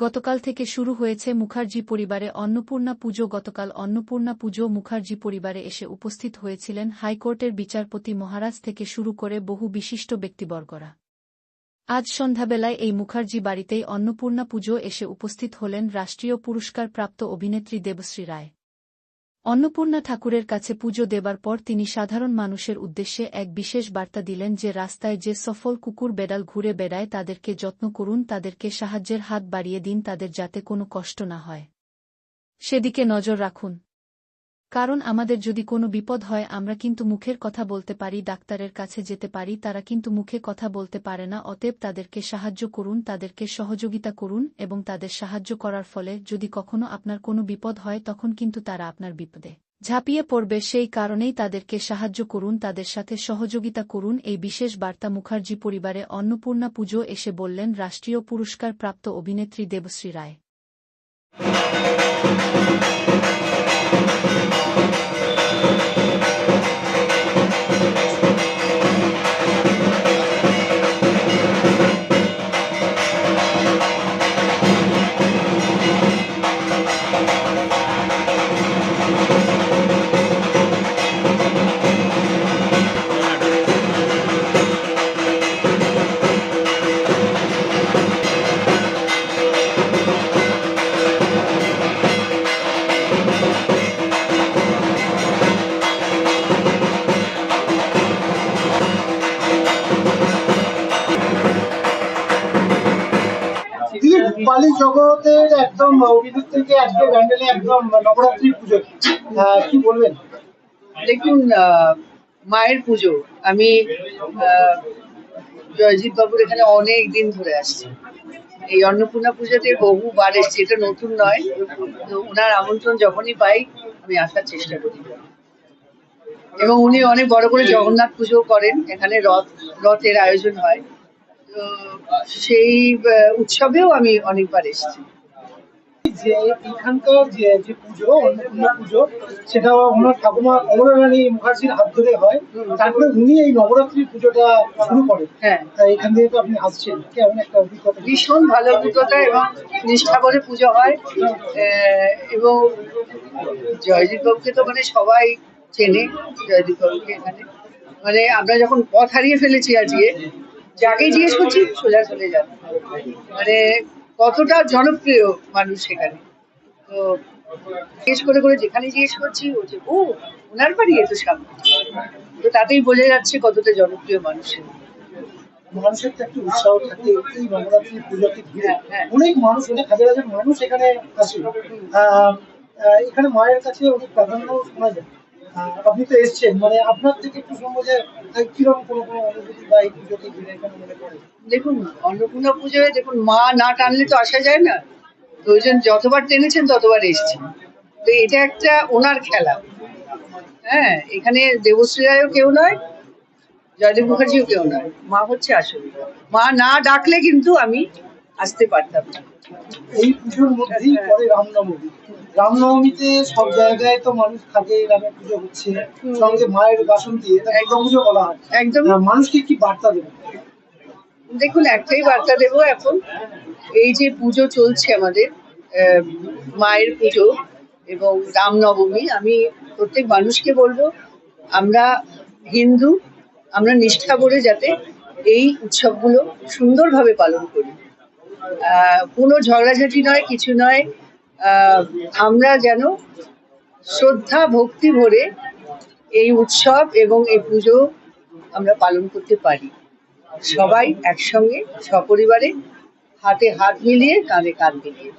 গতকাল থেকে শুরু হয়েছে মুখার্জি পরিবারে অন্নপূর্ণা পুজো। গতকাল অন্নপূর্ণা পুজো মুখার্জি পরিবারে এসে উপস্থিত হয়েছিলেন হাইকোর্টের বিচারপতি মহারাজ থেকে শুরু করে বহু বিশিষ্ট ব্যক্তিবর্গরা। আজ সন্ধ্যাবেলায় এই মুখার্জি বাড়িতেই অন্নপূর্ণা পুজো এসে উপস্থিত হলেন রাষ্ট্রীয় পুরস্কারপ্রাপ্ত অভিনেত্রী দেবশ্রী রায়। অন্নপূর্ণা ঠাকুরের কাছে পুজো দেবার পর তিনি সাধারণ মানুষের উদ্দেশ্যে এক বিশেষ বার্তা দিলেন যে রাস্তায় যে সফল কুকুর বেড়াল ঘুরে বেড়ায় তাদেরকে যত্ন করুন, তাদেরকে সাহায্যের হাত বাড়িয়ে দিন, তাদের যাতে কোনো কষ্ট না হয় সেদিকে নজর রাখুন। কারণ আমাদের যদি কোনো বিপদ হয় আমরা কিন্তু মুখের কথা বলতে পারি, ডাক্তারের কাছে যেতে পারি, তারা কিন্তু মুখে কথা বলতে পারে না। অতএব তাদেরকে সাহায্য করুন, তাদেরকে সহযোগিতা করুন এবং তাদের সাহায্য করার ফলে যদি কখনো আপনার কোনো বিপদ হয় তখন কিন্তু তারা আপনার বিপদে ঝাঁপিয়ে পড়বে। সেই কারণেই তাদেরকে সাহায্য করুন, তাদের সাথে সহযোগিতা করুন। এই বিশেষ বার্তা মুখার্জি পরিবারে অন্নপূর্ণা পুজো এসে বললেন রাষ্ট্রীয় পুরস্কারপ্রাপ্ত অভিনেত্রী দেবশ্রী রায়। বাঙালি জগতের একদম অভিনেত্রী থেকে আজকে ব্যান্ডেলে একদম নবরাত্রি পুজো, কি বলবেন? দেখুন, মায়ের পুজো আমি জয়জিৎ বাবুর এখানে অনেক দিন ধরে আসছি। এই অন্নপূর্ণা পুজোতে বহুবার এসছি, এটা নতুন নয়। তো ওনার আমন্ত্রণ যখনই পাই আমি আসার চেষ্টা করি। এবং উনি অনেক বড় করে জগন্নাথ পুজো করেন, এখানে রথের আয়োজন হয়। তো সেই উৎসবেও আমি অনেকবার এসেছি। যে এখানকার যে পুজো অন্নপূর্ণা পুজো, সেটা ওনার ঠাকুমা কমলা রানী মুখার্জির হাত ধরে হয়। তারপরে উনি এই নবরাত্রি পুজোটা শুরু করেন। হ্যাঁ, এখান থেকে তো আপনি আসছেন, কেমন একটা অভিজ্ঞতা? ভীষণ ভালো অভিজ্ঞতা এবং নিষ্ঠা করে পুজো হয়। এবং জয়জিৎ বাবুকে তো মানে সবাই চেনে। জয়জিৎ বাবুকে এখানে মানে আমরা যখন পথ হারিয়ে ফেলেছি আজকে, যাকেই জিজ্ঞেস করছি সোজা চলে যাবে। মানে কতটা জনপ্রিয় মানুষ সেখানে। তো জিজ্ঞেস করে করে যেখানে জিজ্ঞেস করছি বলছে ও ওনার বাড়ি এত সামনে। তো তাতেই বোঝা যাচ্ছে কতটা জনপ্রিয় মানুষের। মানুষের তো একটা উৎসাহ থাকে এই নবরাত্রি পুজোকে ঘিরে। অনেক মানুষ, অনেক হাজার হাজার মানুষ এখানে আসে। এখানে মায়ের কাছে অনেক প্রাধান্য শোনা যায়। আপনি তো এসছেন, মানে আপনার থেকে একটু শুনবো যে কিরকম কোনো অনুভূতি বা এই পুজোকে ঘিরে এখানে মনে পড়ে? দেখুন, অন্নপূর্ণা পুজোয় দেখুন মা না টানলে তো আসা যায় না। তো ওই জন্য যতবার টেনেছেন ততবার এসছি। তো এটা একটা ওনার খেলা। হ্যাঁ, এখানে দেবশ্রী রায়ও কেউ নয়, জয়দেব মুখার্জিও কেউ নয়, মা হচ্ছে আসলে। মা না ডাকলে কিন্তু আমি আসতে পারতাম না। এই পুজোর মধ্যেই পরে রামনবমী। রামনবমীতে সব জায়গায় তো মানুষ থাকে, রামের পুজো হচ্ছে, সঙ্গে মায়ের বাসন্তী, এটা একদম পুজো বলা হয়। একদম। মানুষকে কি বার্তা দেবে? দেখুন, একটাই বার্তা দেবো এখন, এই যে পুজো চলছে আমাদের মায়ের পুজো এবং রামনবমী, আমি প্রত্যেক মানুষকে বলবো আমরা হিন্দু, আমরা নিষ্ঠা করে যাতে এই উৎসবগুলো সুন্দরভাবে পালন করি। কোনো ঝগড়াঝাটি নয়, কিছু নয়। আমরা যেন শ্রদ্ধা ভক্তি ভরে এই উৎসব এবং এই পুজো আমরা পালন করতে পারি। সবাই একসঙ্গে সপরিবারে হাতে হাত মিলিয়ে কাঁধে কাঁধ মিলিয়ে।